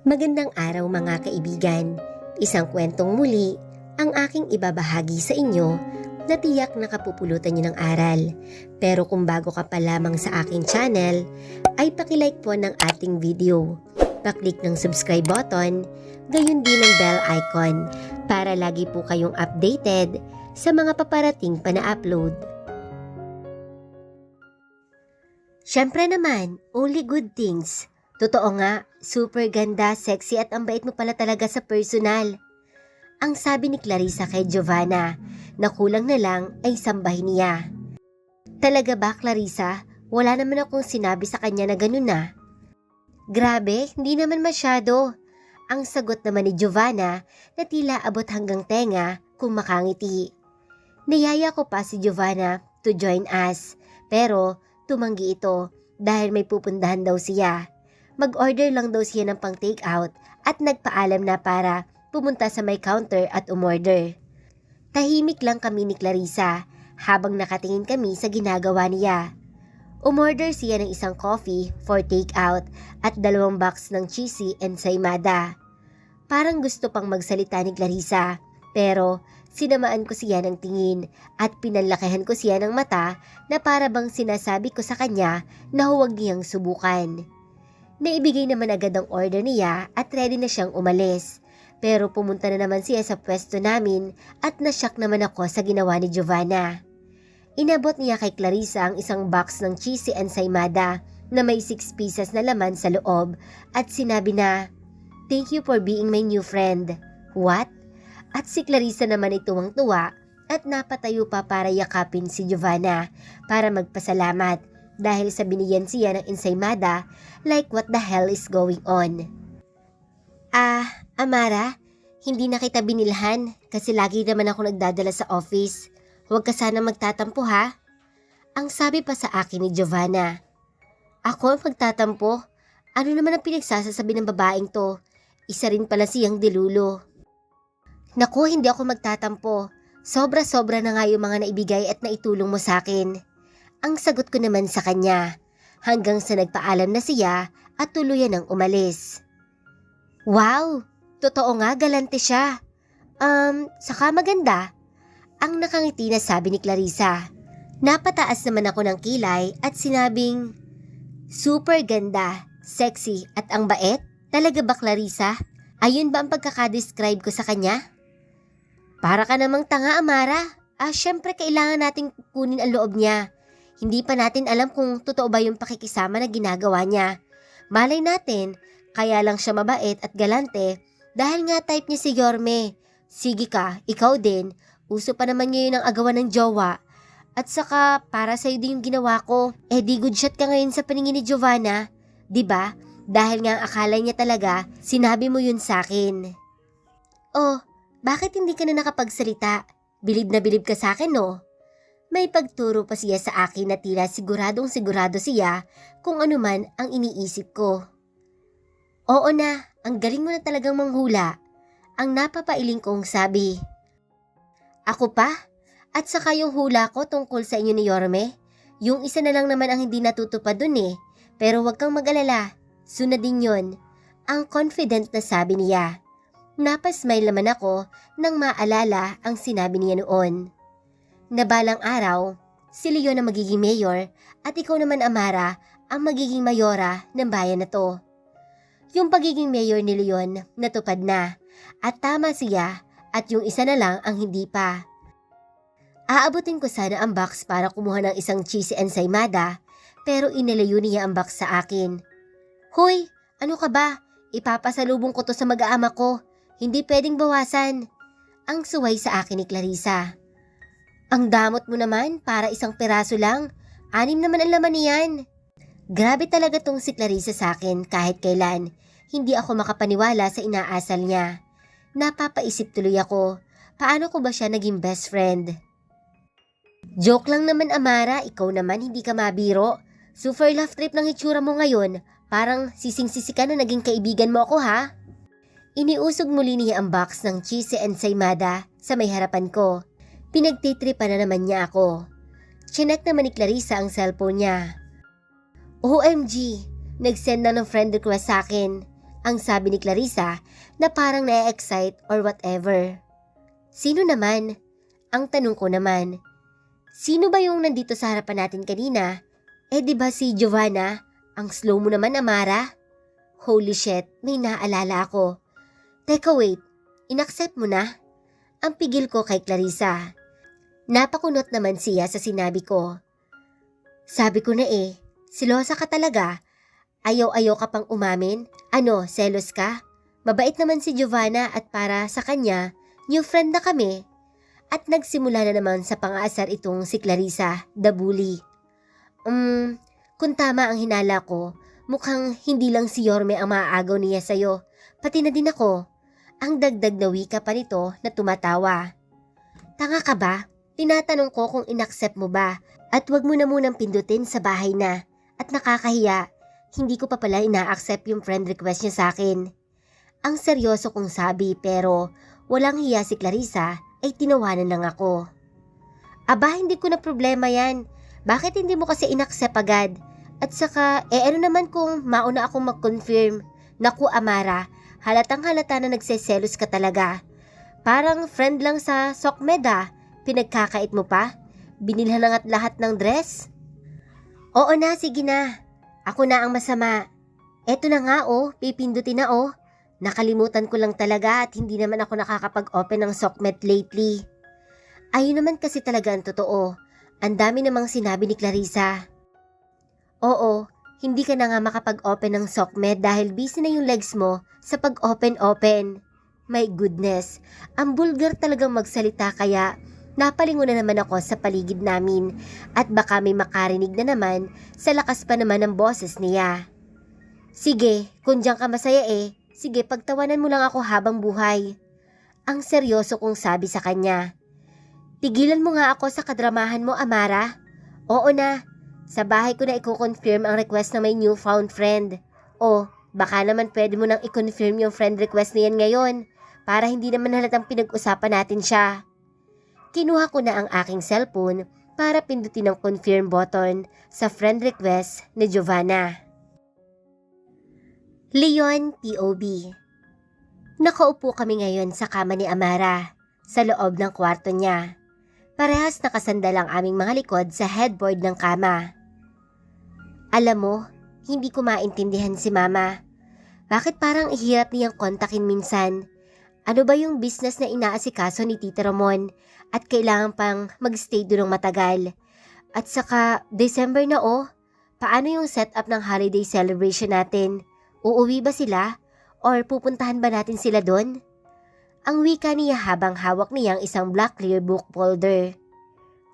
Magandang araw mga kaibigan. Isang kwentong muli ang aking ibabahagi sa inyo na tiyak nakapupulutan niyo ng aral. Pero kung bago ka pa lamang sa aking channel, ay pakilike po ng ating video. Paklik ng subscribe button, gayon din ng bell icon para lagi po kayong updated sa mga paparating pa na upload. Syempre naman, only good things. Totoo nga, super ganda, sexy at ang bait mo pala talaga sa personal. Ang sabi ni Clarissa kay Giovanna na kulang na lang ay sambahin niya. Talaga ba, Clarissa? Wala naman akong sinabi sa kanya na ganun na. Grabe, hindi naman masyado. Ang sagot naman ni Giovanna na tila abot hanggang tenga kung makangiti. Niyaya ko pa si Giovanna to join us, pero tumanggi ito dahil may pupuntahan daw siya. Mag-order lang daw siya ng pang take out at nagpaalam na para pumunta sa may counter at umorder. Tahimik lang kami ni Clarissa habang nakatingin kami sa ginagawa niya. Umorder siya ng isang coffee for take out at 2 box ng cheesy ensaymada. Parang gusto pang magsalita ni Clarissa pero sinamaan ko siya ng tingin at pinalakihan ko siya ng mata na para bang sinasabi ko sa kanya na huwag niyang subukan. Naibigay naman agad ang order niya at ready na siyang umalis. Pero pumunta na naman siya sa pwesto namin at nashock naman ako sa ginawa ni Giovanna. Inabot niya kay Clarissa ang isang box ng cheesy ensaymada na may 6 pieces na laman sa loob at sinabi na, "Thank you for being my new friend." What? At si Clarissa naman ay tuwang-tuwa at napatayo pa para yakapin si Giovanna para magpasalamat. Dahil sa binigyan siya ng ensaymada, like what the hell is going on? Amara, hindi na kita binilhan kasi lagi naman ako nagdadala sa office. Huwag ka sana magtatampo ha? Ang sabi pa sa akin ni Giovanna. Ako ang magtatampo? Ano naman ang pinagsasasabi ng babaeng to? Isa rin pala siyang dilulo. Naku, hindi ako magtatampo. Sobra-sobra na nga yung mga naibigay at naitulong mo sa akin. Ang sagot ko naman sa kanya, hanggang sa nagpaalam na siya at tuluyan ng umalis. Wow! Totoo nga, galante siya. Saka maganda. Ang nakangiti na sabi ni Clarissa. Napataas naman ako ng kilay at sinabing, super ganda, sexy at ang bait? Talaga ba, Clarissa? Ayun ba ang pagkakadescribe ko sa kanya? Para ka namang tanga, Amara. Syempre kailangan nating kunin ang loob niya. Hindi pa natin alam kung totoo ba yung pakikisama na ginagawa niya. Malay natin, kaya lang siya mabait at galante dahil nga type niya si Yorme. Sige ka, ikaw din. Uso pa naman ngayon ang agawan ng jowa. At saka, para sa'yo din yung ginawa ko. Di good shot ka ngayon sa paningin ni Giovanna. Diba? Dahil nga ang akala niya talaga, sinabi mo yun sa'kin. Oh, bakit hindi ka na nakapagsalita? Bilib na bilib ka sa'kin, no? May pagturo pa siya sa akin na tila siguradong sigurado siya kung ano man ang iniisip ko. Oo na, ang galing mo na talagang manghula. Ang napapailing kong sabi. Ako pa? At saka yung hula ko tungkol sa inyo ni Yorme? Yung isa na lang naman ang hindi natutupad dun eh. Pero wag kang mag-alala, sunod din yun. Ang confident na sabi niya. Napasmile naman ako nang maalala ang sinabi niya noon. Na balang araw, si Leon ang magiging mayor at ikaw naman, Amara, ang magiging mayora ng bayan na to. Yung pagiging mayor ni Leon natupad na at tama siya at yung isa na lang ang hindi pa. Aabutin ko sana ang box para kumuha ng isang cheesy ensaymada pero inilayo niya ang box sa akin. Hoy, ano ka ba? Ipapasalubong ko to sa mag-aama ko. Hindi pwedeng bawasan. Ang suway sa akin ni Clarissa. Ang damot mo naman, para isang piraso lang. 6 naman ang laman niyan. Grabe talaga tong si Clarissa sa akin kahit kailan. Hindi ako makapaniwala sa inaasal niya. Napapaisip tuloy ako, paano ko ba siya naging best friend? Joke lang naman, Amara, ikaw naman hindi ka mabiro. Super love trip ng itsura mo ngayon. Parang sising-sisi ka na naging kaibigan mo ako ha? Iniusog muli niya ang box ng cheesy ensaymada sa may harapan ko. Pinagtitripan na naman niya ako. Chinek naman ni Clarissa ang cellphone niya. OMG, nag-send na ng friend request sa akin. Ang sabi ni Clarissa na parang na-excite or whatever. Sino naman? Ang tanong ko naman. Sino ba yung nandito sa harapan natin kanina? Di ba si Giovanna? Ang slow mo naman, Amara. Holy shit, may naalala ako. Teka wait, inaccept mo na? Ang pigil ko kay Clarissa. Napakunot naman siya sa sinabi ko. Sabi ko na silosa ka talaga. Ayaw-ayaw ka pang umamin? Ano, selos ka? Mabait naman si Giovanna at para sa kanya, new friend na kami. At nagsimula na naman sa pang-aasar itong si Clarissa, the bully. Kung tama ang hinala ko, mukhang hindi lang si Yorme ang maaagaw niya sa'yo, pati na din ako. Ang dagdag na wika pa nito na tumatawa. Tanga ka ba? Tinatanong ko kung inaccept mo ba at wag mo na munang pindutin sa bahay na. At nakakahiya, hindi ko pa pala ina-accept yung friend request niya sa akin. Ang seryoso kong sabi pero walang hiya si Clarissa ay tinawanan lang ako. Aba, hindi ko na problema yan. Bakit hindi mo kasi inaccept agad? At saka, ano naman kung mauna akong mag-confirm? Naku Amara, halatang halata na nagseselos ka talaga. Parang friend lang sa SOCMED Pinagkakait mo pa? Binilhan na lahat ng dress? Oo na, sige na. Ako na ang masama. Eto na nga pipindutin na Nakalimutan ko lang talaga at hindi naman ako nakakapag-open ng SOCMED lately. Ayun naman kasi talaga ang totoo. Ang dami namang sinabi ni Clarissa. Oo, hindi ka na nga makapag-open ng SOCMED dahil busy na yung legs mo sa pag-open-open. My goodness, ang bulgar talagang magsalita kaya napalingon na naman ako sa paligid namin at baka may makarinig na naman sa lakas pa naman ng boses niya. Sige, kung diyan ka masaya sige pagtawanan mo lang ako habang buhay. Ang seryoso kong sabi sa kanya. Tigilan mo nga ako sa kadramahan mo, Amara. Oo na, sa bahay ko na i-confirm ang request ng may newfound friend. Baka naman pwede mo nang i-confirm yung friend request niyan ngayon para hindi naman halatang pinag-usapan natin siya. Kinuha ko na ang aking cellphone para pindutin ang confirm button sa friend request ni Giovanna. Leon POB. Nakaupo kami ngayon sa kama ni Amara sa loob ng kwarto niya. Parehas nakasandal ang aming mga likod sa headboard ng kama. Alam mo, hindi ko maintindihan si Mama. Bakit parang ihirap niyang kontakin minsan? Ano ba yung business na inaasikaso ni Tita Ramon at kailangan pang magstay doon ng matagal? At saka, December na paano yung setup ng holiday celebration natin? Uuwi ba sila? Or pupuntahan ba natin sila doon? Ang wika niya habang hawak niya ang isang black clear book folder.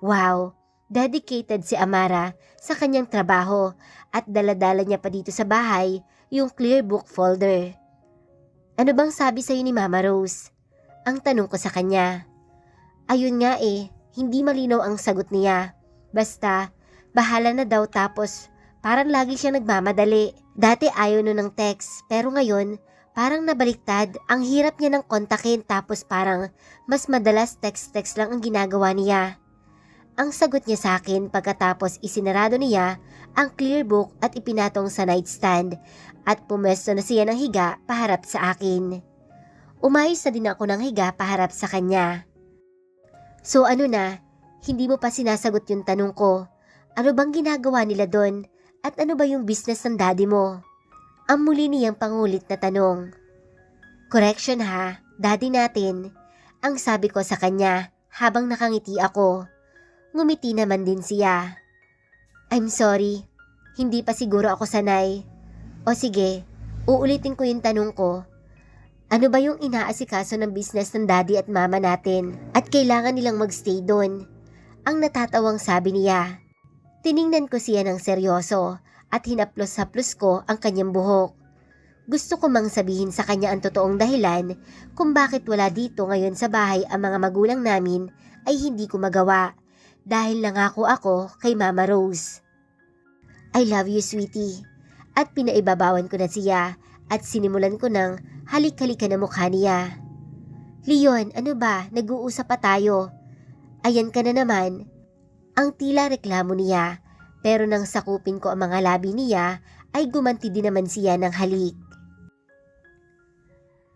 Wow, dedicated si Amara sa kanyang trabaho at daladala niya pa dito sa bahay yung clear book folder. Ano bang sabi sa'yo ni Mama Rose? Ang tanong ko sa kanya. Ayun nga hindi malinaw ang sagot niya. Basta, bahala na daw tapos parang lagi siya nagmamadali. Dati ayaw nun ng text pero ngayon parang nabaliktad. Ang hirap niya ng kontakin tapos parang mas madalas text-text lang ang ginagawa niya. Ang sagot niya sa akin pagkatapos isinarado niya ang clear book at ipinatong sa nightstand at pumesto na siya ng higa paharap sa akin. Umayos na din ako ng higa paharap sa kanya. So ano na, hindi mo pa sinasagot yung tanong ko. Ano bang ginagawa nila doon? At ano ba yung business ng daddy mo? Ang muli niyang pangulit na tanong. Correction daddy natin. Ang sabi ko sa kanya habang nakangiti ako. Ngumiti naman din siya. I'm sorry, hindi pa siguro ako sanay. O sige, uulitin ko yung tanong ko. Ano ba yung inaasikaso ng business ng daddy at mama natin at kailangan nilang magstay doon? Ang natatawang sabi niya. Tiningnan ko siya ng seryoso at hinaplos-haplos ko ang kanyang buhok. Gusto ko mang sabihin sa kanya ang totoong dahilan kung bakit wala dito ngayon sa bahay ang mga magulang namin ay hindi ko magawa dahil nangako ako kay Mama Rose. I love you, sweetie. At pinaibabawan ko na siya at sinimulan ko ng halik-halikan na mukha niya. Leon, ano ba? Nag-uusap pa tayo. Ayan ka na naman. Ang tila reklamo niya, pero nang sakupin ko ang mga labi niya, ay gumanti din naman siya ng halik.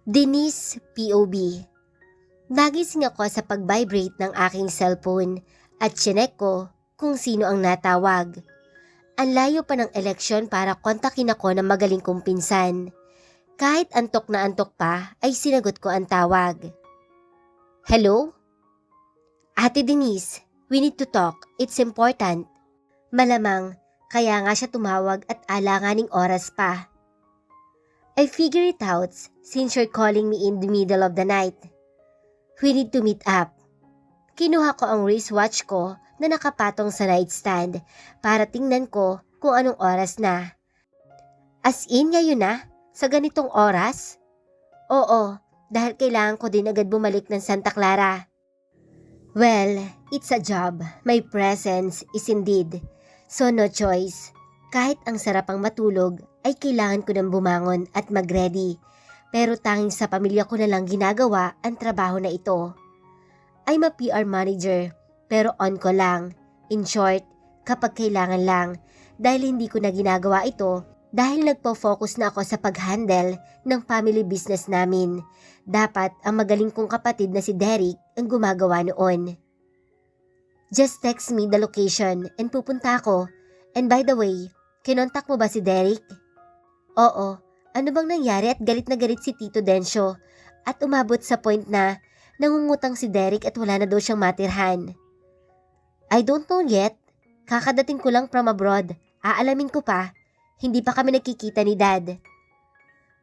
Denise POV. Nagising ako sa pag-vibrate ng aking cellphone at chinek ko kung sino ang natawag. Ang layo pa ng eleksyon para kontakin ako ng magaling kong pinsan. Kahit antok na antok pa ay sinagot ko ang tawag. Hello? Ate Denise, we need to talk. It's important. Malamang, kaya nga siya tumawag at alanganing oras pa. I figure it out since you're calling me in the middle of the night. We need to meet up. Kinuha ko ang wristwatch ko na nakapatong sa nightstand para tingnan ko kung anong oras na. As in ngayon na? Sa ganitong oras? Oo, dahil kailangan ko din agad bumalik ng Santa Clara. Well, it's a job. My presence is indeed. So no choice. Kahit ang sarap ang matulog, ay kailangan ko nang bumangon at mag-ready. Pero tanging sa pamilya ko na lang ginagawa ang trabaho na ito. I'm a PR manager, pero on ko lang. In short, kapag kailangan lang, dahil hindi ko na ginagawa ito, dahil nagpo-focus na ako sa pag-handle ng family business namin. Dapat ang magaling kong kapatid na si Derek ang gumagawa noon. Just text me the location and pupunta ako. And by the way, kinontak mo ba si Derek? Oo. Ano bang nangyari at galit na galit si Tito Densyo at umabot sa point na nangungutang si Derek at wala na daw siyang matirhan? I don't know yet. Kakadating ko lang from abroad. Aalamin ko pa. Hindi pa kami nakikita ni Dad.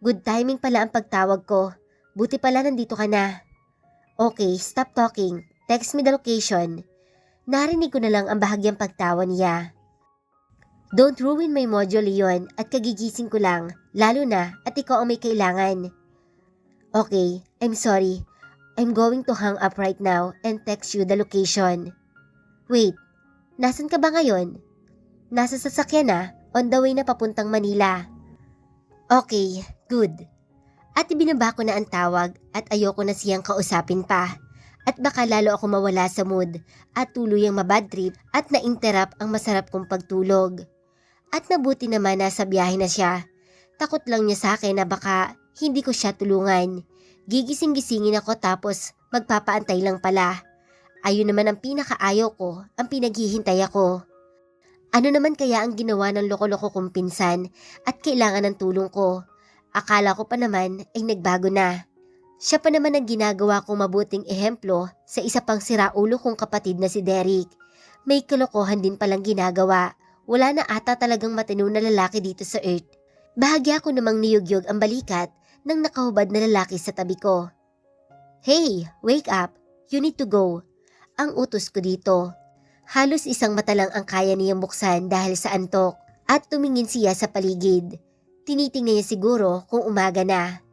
Good timing pala ang pagtawag ko. Buti pala nandito ka na. Okay, stop talking. Text me the location. Narinig ko na lang ang bahagyang pagtawa niya. Don't ruin my module, Leon, at kagigising ko lang, lalo na at ikaw ang may kailangan. Okay, I'm sorry. I'm going to hang up right now and text you the location. Wait, nasan ka ba ngayon? Nasa sasakyan na, on the way na papuntang Manila. Okay, good. At ibinaba ko na ang tawag at ayoko na siyang kausapin pa. At baka lalo ako mawala sa mood at tuluyang mabad trip at na-interrupt ang masarap kong pagtulog. At nabuti naman na sa biyahe na siya. Takot lang niya sa akin na baka hindi ko siya tulungan. Gigising-gisingin ako tapos magpapaantay lang pala. Ayun naman ang pinakaayaw ko, ang pinaghihintay ako. Ano naman kaya ang ginawa ng loko-loko kong pinsan at kailangan ng tulong ko? Akala ko pa naman ay nagbago na. Siya pa naman ang ginagawa kong mabuting ehemplo sa isa pang siraulo kong kapatid na si Derek. May kalokohan din palang ginagawa. Wala na ata talagang matino na lalaki dito sa Earth. Bahagya ko namang niyugyog ang balikat ng nakahubad na lalaki sa tabi ko. Hey, wake up. You need to go. Ang utos ko dito. Halos isang mata lang ang kaya niyang buksan dahil sa antok at tumingin siya sa paligid. Tinitingnan niya siguro kung umaga na.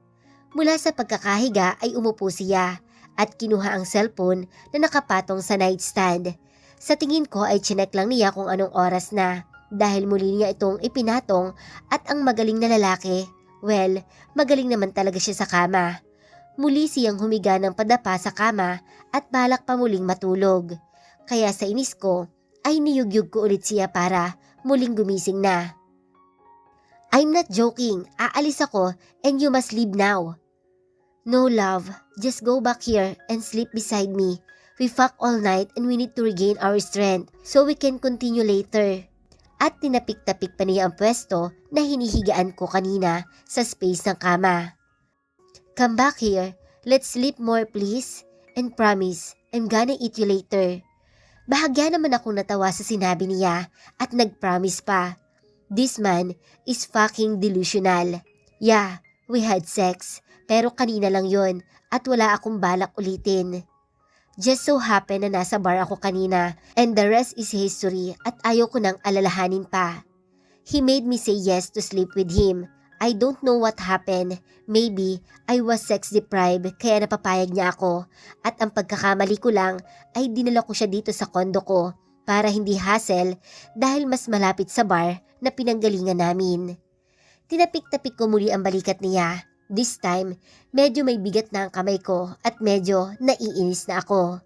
Mula sa pagkakahiga ay umupo siya at kinuha ang cellphone na nakapatong sa nightstand. Sa tingin ko ay chinek lang niya kung anong oras na dahil muli niya itong ipinatong at ang magaling na lalaki, well, magaling naman talaga siya sa kama. Muli siyang humiga ng padapa sa kama at balak pa muling matulog. Kaya sa inis ko ay niyugyug ko ulit siya para muling gumising na. I'm not joking, aalis ako and you must leave now. No love, just go back here and sleep beside me. We fuck all night and we need to regain our strength so we can continue later. At tinapik-tapik pa niya ang pwesto na hinihigaan ko kanina sa space ng kama. Come back here, let's sleep more please, and promise, I'm gonna eat you later. Bahagya naman akong natawa sa sinabi niya at nag-promise pa. This man is fucking delusional. Yeah, we had sex, pero kanina lang yon at wala akong balak ulitin. Just so happen na nasa bar ako kanina and the rest is history at ayaw ko nang alalahanin pa. He made me say yes to sleep with him. I don't know what happened. Maybe I was sex deprived kaya napapayag niya ako at ang pagkakamali ko lang ay dinala ko siya dito sa kondo ko para hindi hassle dahil mas malapit sa bar na pinanggalingan namin. Tinapik-tapik ko muli ang balikat niya. This time, medyo may bigat na ang kamay ko at medyo naiinis na ako.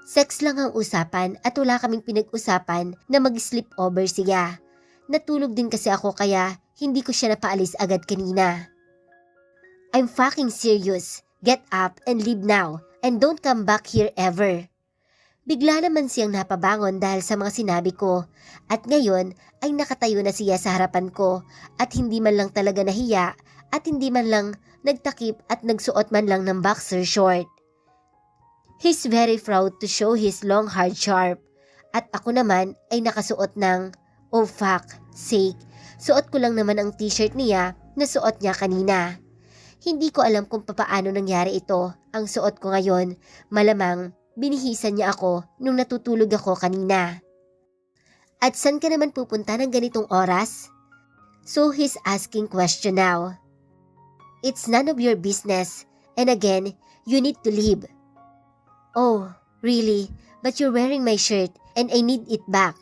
Sex lang ang usapan at wala kaming pinag-usapan na mag-sleep over siya. Natulog din kasi ako kaya hindi ko siya napaalis agad kanina. I'm fucking serious. Get up and leave now and don't come back here ever. Bigla naman siyang napabangon dahil sa mga sinabi ko at ngayon ay nakatayo na siya sa harapan ko at hindi man lang talaga nahiya at hindi man lang nagtakip at nagsuot man lang ng boxer short. He's very proud to show his long hard sharp at ako naman ay nakasuot ng oh fuck sake. Suot ko lang naman ang t-shirt niya na suot niya kanina. Hindi ko alam kung papaano nangyari ito. Ang suot ko ngayon, malamang binihisan niya ako nung natutulog ako kanina. At saan ka naman pupunta ng ganitong oras? So he's asking question now. It's none of your business. And again, you need to leave. Oh, really? But you're wearing my shirt and I need it back.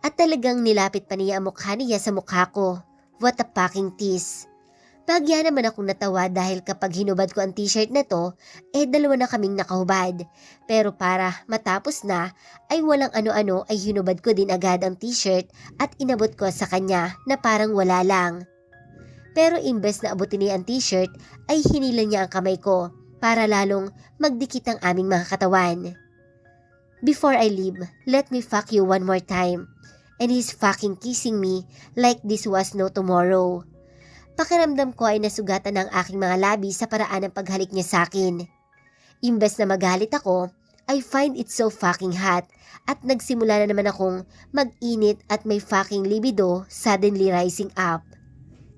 At talagang nilapit pa niya ang mukha niya sa mukha ko. What a fucking tease. Bagya naman akong natawa dahil kapag hinubad ko ang t-shirt na to, dalawa na kaming nakahubad. Pero para matapos na, ay walang ano-ano ay hinubad ko din agad ang t-shirt at inabot ko sa kanya na parang wala lang. Pero imbes na abutin niya ang t-shirt, ay hinila niya ang kamay ko para lalong magdikit ang aming mga katawan. Before I leave, let me fuck you one more time. And he's fucking kissing me like this was no tomorrow. Pakiramdam ko ay nasugatan ng aking mga labi sa paraan ng paghalik niya sa akin. Imbes na magalit ako, I find it so fucking hot at nagsimula na naman akong mag-init at may fucking libido suddenly rising up.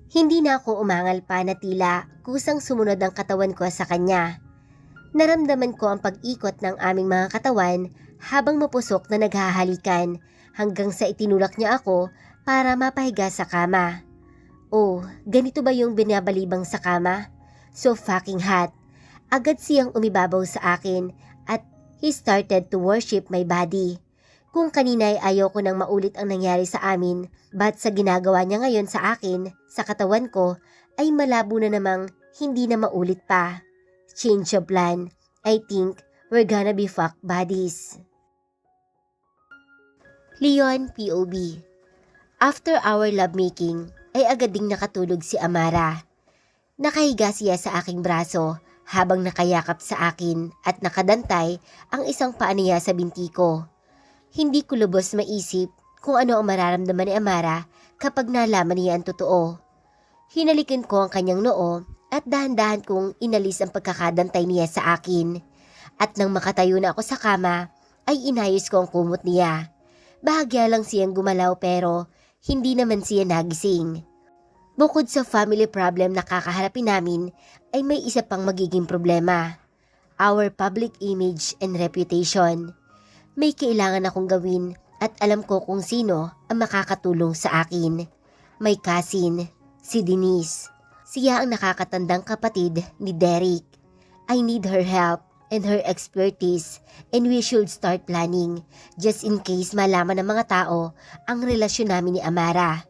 Hindi na ako umangal pa na tila kusang sumunod ang katawan ko sa kanya. Naramdaman ko ang pag-ikot ng aming mga katawan habang mapusok na naghahalikan hanggang sa itinulak niya ako para mapahiga sa kama. Oh, ganito ba yung binabalibang sa kama? So fucking hot. Agad siyang umibabaw sa akin at he started to worship my body. Kung kanina ay ayaw ko nang maulit ang nangyari sa amin, but sa ginagawa niya ngayon sa akin, sa katawan ko, ay malabo na namang hindi na maulit pa. Change of plan. I think we're gonna be fuck buddies. Leon POV. After our lovemaking, ay agad ding nakatulog si Amara. Nakahiga siya sa aking braso habang nakayakap sa akin at nakadantay ang isang paa niya sa binti ko. Hindi ko lubos maisip kung ano ang mararamdaman ni Amara kapag nalaman niya ang totoo. Hinalikan ko ang kanyang noo at dahan-dahan kong inalis ang pagkakadantay niya sa akin. At nang makatayo na ako sa kama, ay inayos ko ang kumot niya. Bahagya lang siyang gumalaw pero hindi naman siya nagising. Bukod sa family problem na kakaharapin namin, ay may isa pang magiging problema. Our public image and reputation. May kailangan akong gawin at alam ko kung sino ang makakatulong sa akin. My cousin, si Denise. Siya ang nakakatandang kapatid ni Derek. I need her help and her expertise and we should start planning just in case malaman ng mga tao ang relasyon namin ni Amara.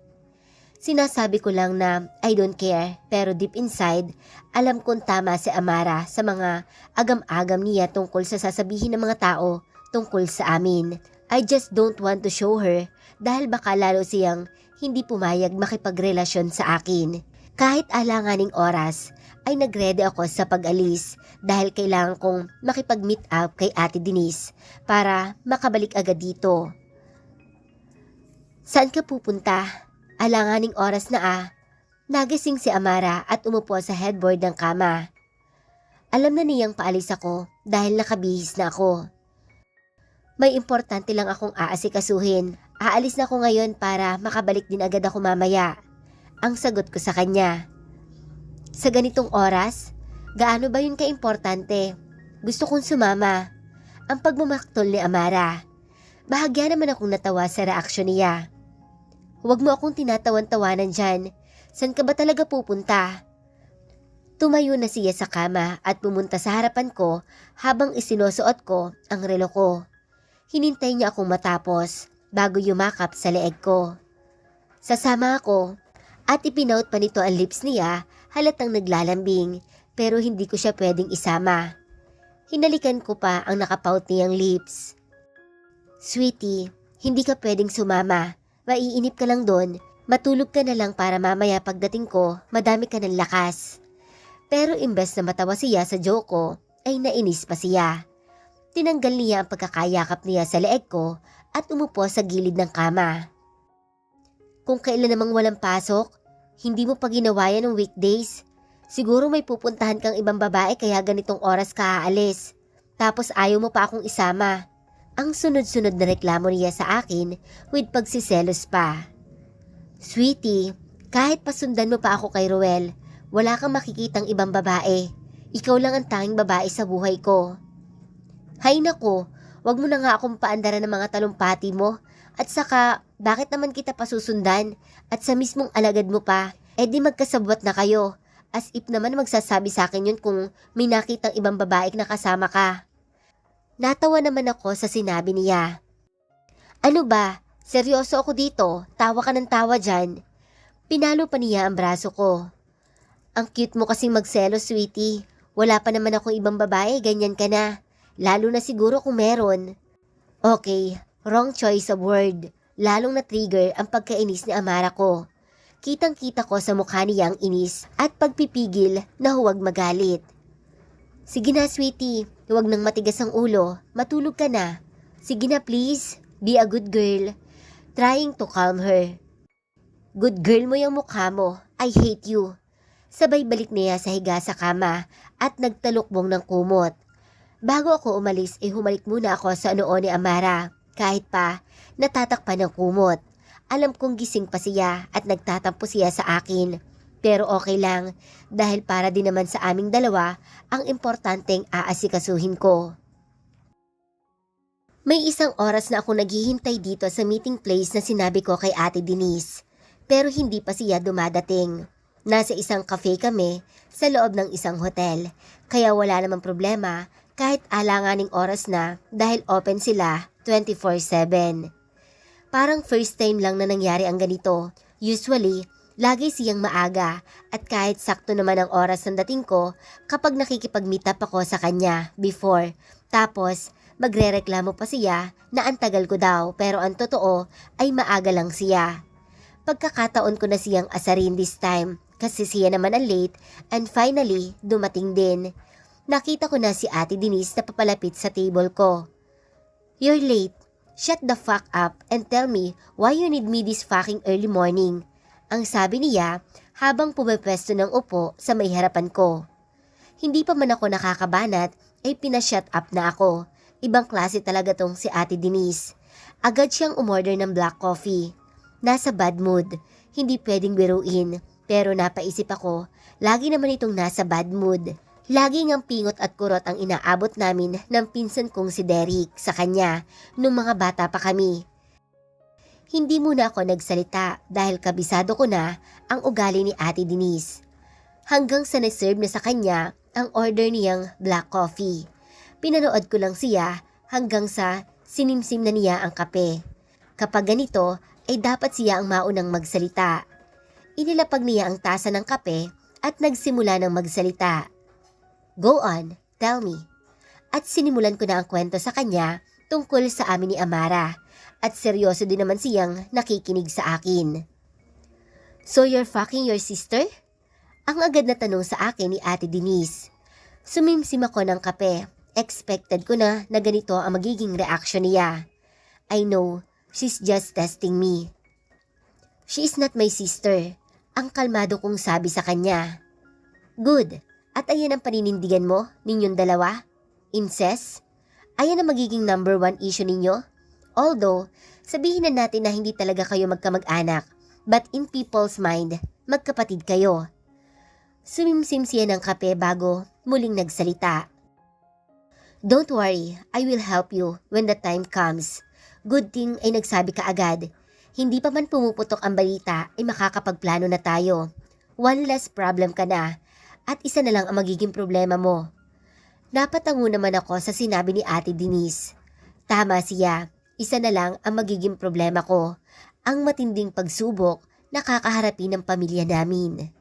Sinasabi ko lang na I don't care pero deep inside, alam kong tama si Amara sa mga agam-agam niya tungkol sa sasabihin ng mga tao tungkol sa amin. I just don't want to show her dahil baka lalo siyang hindi pumayag makipagrelasyon sa akin. Kahit alanganing oras, ay nagready ako sa pag-alis dahil kailangan kong makipag-meet up kay Ate Denise para makabalik agad dito. Saan ka pupunta? Alanganing oras na Nagising si Amara at umupo sa headboard ng kama. Alam na niyang paalis ako dahil nakabihis na ako. May importante lang akong aasikasuhin. Aalis na ako ngayon para makabalik din agad ako mamaya. Ang sagot ko sa kanya. Sa ganitong oras, gaano ba yun kaimportante? Gusto kong sumama. Ang pagmamaktol ni Amara. Bahagya naman akong natawa sa reaksyon niya. Huwag mo akong tinatawan-tawanan dyan. San ka ba talaga pupunta? Tumayo na siya sa kama at pumunta sa harapan ko habang isinusuot ko ang relo ko. Hinintay niya akong matapos bago yumakap sa leeg ko. Sasama ako at ipinaut pa nito ang lips niya halatang naglalambing pero hindi ko siya pwedeng isama. Hinalikan ko pa ang nakapout niyang lips. Sweetie, hindi ka pwedeng sumama. Maiinip ka lang doon. Matulog ka na lang para mamaya pagdating ko, madami ka ng lakas. Pero imbes na matawa siya sa joke ko, ay nainis pa siya. Tinanggal niya ang pagkakayakap niya sa leeg ko at umupo sa gilid ng kama. Kung kailan namang walang pasok, hindi mo pa ginawa yan ng weekdays. Siguro may pupuntahan kang ibang babae kaya ganitong oras ka aalis. Tapos ayaw mo pa akong isama. Ang sunod-sunod na reklamo niya sa akin with pagsiselos pa. Sweetie, kahit pasundan mo pa ako kay Ruel, wala kang makikitang ibang babae. Ikaw lang ang tanging babae sa buhay ko. Hay nako, wag mo na nga akong paandaran ng mga talumpati mo. At saka, bakit naman kita pasusundan? At sa mismong alagad mo pa, di magkasabwat na kayo. As if naman magsasabi sa akin yun kung may nakitang ibang babae na kasama ka. Natawa naman ako sa sinabi niya. Ano ba? Seryoso ako dito. Tawa ka ng tawa dyan. Pinalo pa niya ang braso ko. Ang cute mo kasing magselos, sweetie. Wala pa naman akong ibang babae, ganyan ka na. Lalo na siguro kung meron. Okay, wrong choice of word. Lalong na-trigger ang pagkainis ni Amara ko. Kitang-kita ko sa mukha niya ang inis at pagpipigil na huwag magalit. Sige na, sweetie. Huwag nang matigas ang ulo. Matulog ka na. Sige na, please. Be a good girl. Trying to calm her. Good girl mo yung mukha mo. I hate you. Sabay balik niya sa higa sa kama at nagtalukbong ng kumot. Bago ako umalis humalik muna ako sa noo ni Amara. Kahit pa natatakpan ng kumot. Alam kong gising pa siya at nagtatampo siya sa akin. Pero okay lang dahil para din naman sa aming dalawa ang importanteng aasikasuhin ko. May isang oras na ako naghihintay dito sa meeting place na sinabi ko kay Ate Denise. Pero hindi pa siya dumadating. Nasa isang cafe kami sa loob ng isang hotel. Kaya wala namang problema kahit alanganing oras na dahil open sila 24/7. Parang first time lang na nangyari ang ganito. Usually, lagi siyang maaga at kahit sakto naman ang oras ng dating ko kapag nakikipag-meet up ako sa kanya before. Tapos, magrereklamo pa siya na ang tagal ko daw pero ang totoo ay maaga lang siya. Pagkakataon ko na siyang asarin this time kasi siya naman ang late and finally dumating din. Nakita ko na si Ate Denise na papalapit sa table ko. You're late. Shut the fuck up and tell me why you need me this fucking early morning. Ang sabi niya habang pumipwesto ng upo sa may harapan ko. Hindi pa man ako nakakabanat ay pinashut up na ako. Ibang klase talaga tong si Ate Denise. Agad siyang umorder ng black coffee. Nasa bad mood. Hindi pwedeng biruin. Pero napaisip ako, lagi naman itong nasa bad mood. Lagi ngang pingot at kurot ang inaabot namin ng pinsan kong si Derek sa kanya nung mga bata pa kami. Hindi muna ako nagsalita dahil kabisado ko na ang ugali ni Ate Denise. Hanggang sa naserve na sa kanya ang order niyang black coffee. Pinanood ko lang siya hanggang sa sinimsim na niya ang kape. Kapag ganito ay dapat siya ang maunang magsalita. Inilapag niya ang tasa ng kape at nagsimula ng magsalita. Go on, tell me. At sinimulan ko na ang kwento sa kanya tungkol sa amin ni Amara. At seryoso din naman siyang nakikinig sa akin. So you're fucking your sister? Ang agad na tanong sa akin ni Ate Denise. Sumimsim ako ng kape. Expected ko na ganito ang magiging reaction niya. I know, she's just testing me. She is not my sister. Ang kalmado kong sabi sa kanya. Good. At ayan ang paninindigan mo, ninyong dalawa? Incest? Ayan ang magiging number 1 issue ninyo? Although, sabihin na natin na hindi talaga kayo magkamag-anak, but in people's mind, magkapatid kayo. Sumimsim siya ng kape bago muling nagsalita. Don't worry, I will help you when the time comes. Good thing ay nagsabi ka agad. Hindi pa man pumuputok ang balita ay makakapagplano na tayo. One less problem ka na. At isa na lang ang magiging problema mo. Napatango naman ako sa sinabi ni Ate Denise. Tama siya, isa na lang ang magiging problema ko. Ang matinding pagsubok na kakaharapin ng pamilya namin.